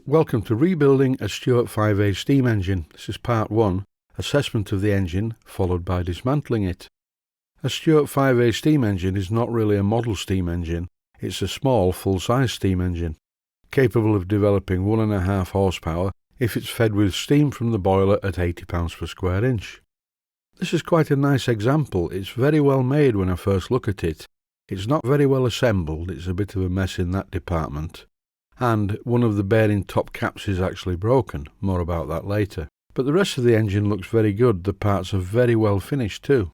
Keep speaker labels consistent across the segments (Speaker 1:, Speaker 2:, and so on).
Speaker 1: Welcome to rebuilding a Stuart 5A steam engine. This is part 1, assessment of the engine, followed by dismantling it. A Stuart 5A steam engine is not really a model steam engine, it's a small full-size steam engine, capable of developing 1.5 horsepower if it's fed with steam from the boiler at 80 pounds per square inch. This is quite a nice example. It's very well made when I first look at it. It's not very well assembled, it's a bit of a mess in that department. And one of the bearing top caps is actually broken, more about that later. But the rest of the engine looks very good, the parts are very well finished too.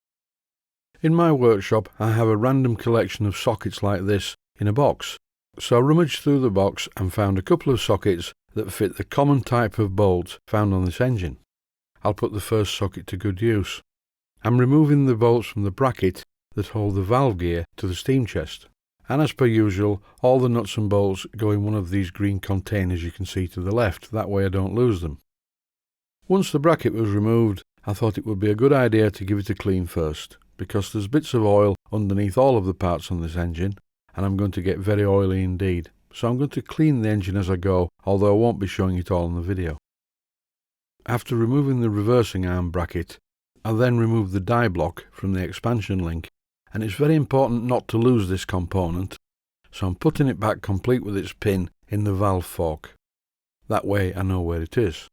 Speaker 1: In my workshop I have a random collection of sockets like this in a box. So I rummaged through the box and found a couple of sockets that fit the common type of bolt found on this engine. I'll put the first socket to good use. I'm removing the bolts from the bracket that hold the valve gear to the steam chest. And as per usual, all the nuts and bolts go in one of these green containers you can see to the left, that way I don't lose them. Once the bracket was removed, I thought it would be a good idea to give it a clean first, because there's bits of oil underneath all of the parts on this engine, and I'm going to get very oily indeed. So I'm going to clean the engine as I go, although I won't be showing it all in the video. After removing the reversing arm bracket, I then removed the die block from the expansion link. And it's very important not to lose this component, so I'm putting it back complete with its pin in the valve fork. That way I know where it is.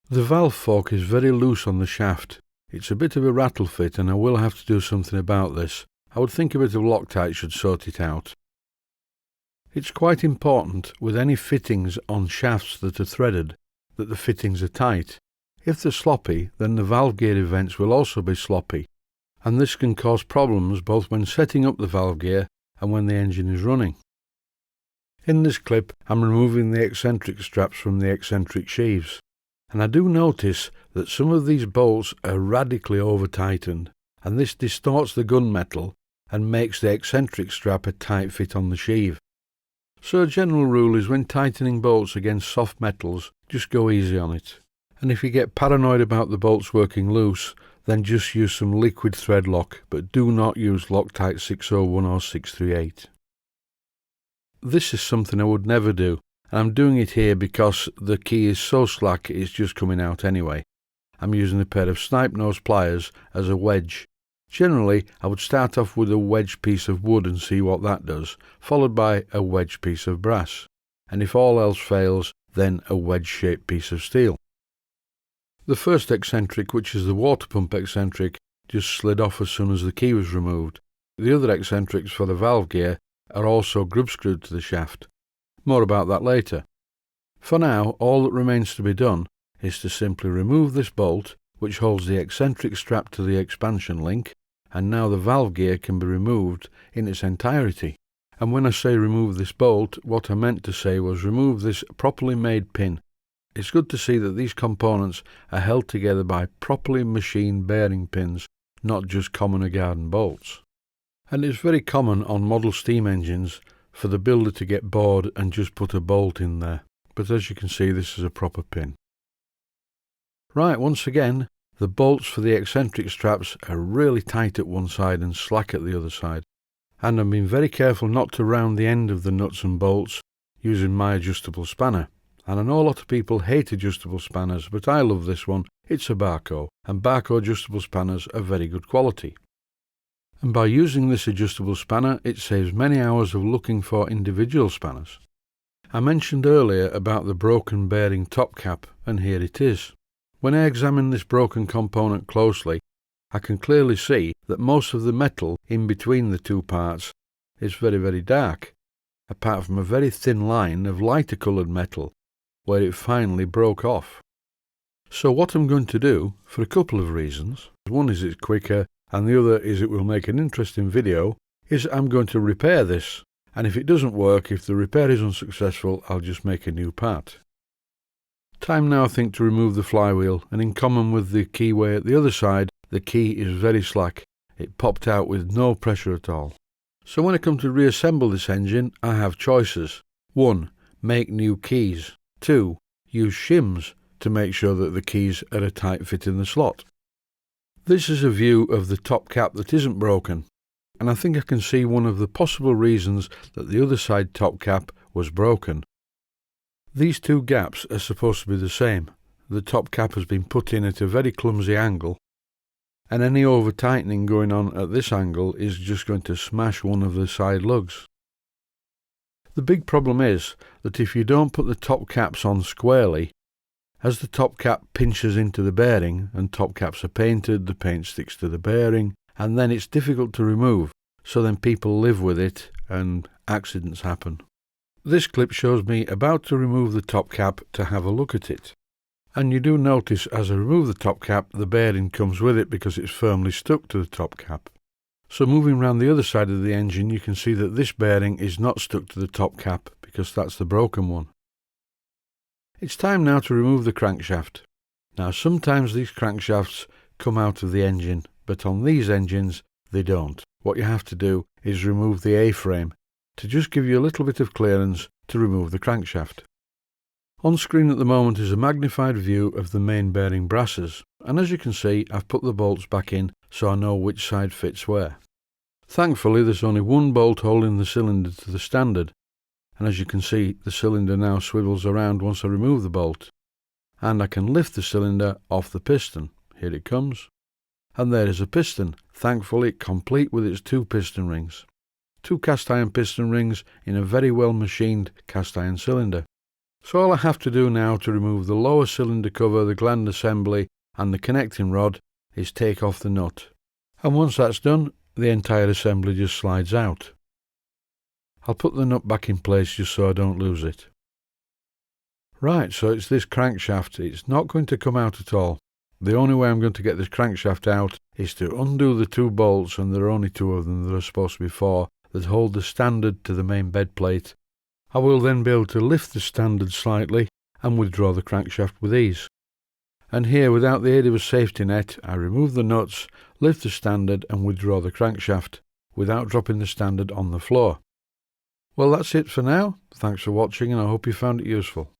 Speaker 1: The valve fork is very loose on the shaft. It's a bit of a rattle fit and I will have to do something about this. I would think a bit of Loctite should sort it out. It's quite important with any fittings on shafts that are threaded that the fittings are tight. If they're sloppy, then the valve gear events will also be sloppy. And this can cause problems both when setting up the valve gear and when the engine is running. In this clip I'm removing the eccentric straps from the eccentric sheaves, and I do notice that some of these bolts are radically over tightened, and this distorts the gunmetal and makes the eccentric strap a tight fit on the sheave. So a general rule is when tightening bolts against soft metals, just go easy on it. And if you get paranoid about the bolts working loose, then just use some liquid thread lock, but do not use Loctite 601 or 638. This is something I would never do, and I'm doing it here because the key is so slack it's just coming out anyway. I'm using a pair of snipe nose pliers as a wedge. Generally, I would start off with a wedge piece of wood and see what that does, followed by a wedge piece of brass, and if all else fails, then a wedge-shaped piece of steel. The first eccentric, which is the water pump eccentric, just slid off as soon as the key was removed. The other eccentrics for the valve gear are also grub screwed to the shaft. More about that later. For now, all that remains to be done is to simply remove this bolt, which holds the eccentric strap to the expansion link, and now the valve gear can be removed in its entirety. And when I say remove this bolt, what I meant to say was remove this properly made pin. It's good to see that these components are held together by properly machined bearing pins, not just common garden bolts. And it's very common on model steam engines for the builder to get bored and just put a bolt in there. But as you can see, this is a proper pin. Right, once again, the bolts for the eccentric straps are really tight at one side and slack at the other side. And I'm being very careful not to round the end of the nuts and bolts using my adjustable spanner. And I know a lot of people hate adjustable spanners, but I love this one. It's a Barco, and Barco adjustable spanners are very good quality. And by using this adjustable spanner, it saves many hours of looking for individual spanners. I mentioned earlier about the broken bearing top cap, and here it is. When I examine this broken component closely, I can clearly see that most of the metal in between the two parts is very, very dark, apart from a very thin line of lighter coloured metal, where it finally broke off. So what I'm going to do, for a couple of reasons, one is it's quicker and the other is it will make an interesting video, is I'm going to repair this, and if it doesn't work, if the repair is unsuccessful, I'll just make a new part. Time now I think to remove the flywheel, and in common with the keyway at the other side, the key is very slack. It popped out with no pressure at all. So when I come to reassemble this engine, I have choices. 1. Make new keys. 2. Use shims to make sure that the keys are a tight fit in the slot. This is a view of the top cap that isn't broken, and I think I can see one of the possible reasons that the other side top cap was broken. These two gaps are supposed to be the same. The top cap has been put in at a very clumsy angle, and any over tightening going on at this angle is just going to smash one of the side lugs. The big problem is that if you don't put the top caps on squarely, as the top cap pinches into the bearing, and top caps are painted, the paint sticks to the bearing, and then it's difficult to remove, so then people live with it and accidents happen. This clip shows me about to remove the top cap to have a look at it. And you do notice as I remove the top cap, the bearing comes with it because it's firmly stuck to the top cap. So moving round the other side of the engine, you can see that this bearing is not stuck to the top cap because that's the broken one. It's time now to remove the crankshaft. Now sometimes these crankshafts come out of the engine, but on these engines they don't. What you have to do is remove the A-frame to just give you a little bit of clearance to remove the crankshaft. On screen at the moment is a magnified view of the main bearing brasses, and as you can see I've put the bolts back in so I know which side fits where. Thankfully there's only one bolt holding the cylinder to the standard, and as you can see the cylinder now swivels around once I remove the bolt, and I can lift the cylinder off the piston. Here it comes, and there is a piston, thankfully complete with its two piston rings. Two cast iron piston rings in a very well machined cast iron cylinder. So all I have to do now to remove the lower cylinder cover, the gland assembly and the connecting rod is take off the nut. And once that's done, the entire assembly just slides out. I'll put the nut back in place just so I don't lose it. Right, so it's this crankshaft. It's not going to come out at all. The only way I'm going to get this crankshaft out is to undo the two bolts, and there are only two of them, there are supposed to be four, that hold the standard to the main bed plate. I will then be able to lift the standard slightly and withdraw the crankshaft with ease. And here, without the aid of a safety net, I remove the nuts, lift the standard and withdraw the crankshaft without dropping the standard on the floor. Well, that's it for now. Thanks for watching and I hope you found it useful.